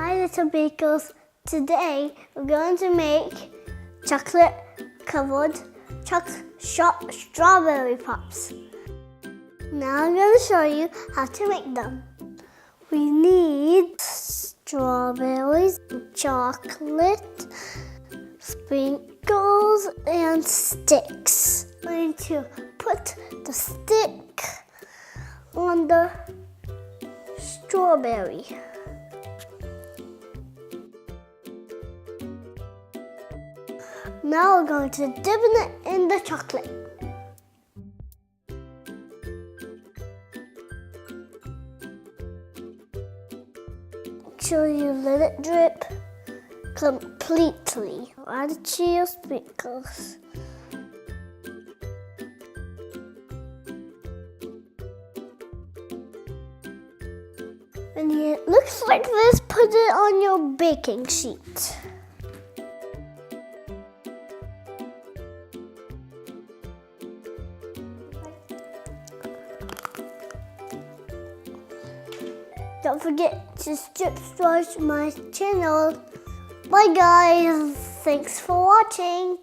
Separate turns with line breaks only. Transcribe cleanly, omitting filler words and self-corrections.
Hi little bakers, today we're going to make chocolate covered strawberry pops. Now I'm going to show you how to make them. We need strawberries, chocolate, sprinkles and sticks. We need to put the stick on the strawberry. Now we're going to dip it in the chocolate. Make sure you let it drip completely. Add a few sprinkles. When it looks like this, put it on your baking sheet. Don't forget to subscribe to my channel. Bye guys, thanks for watching.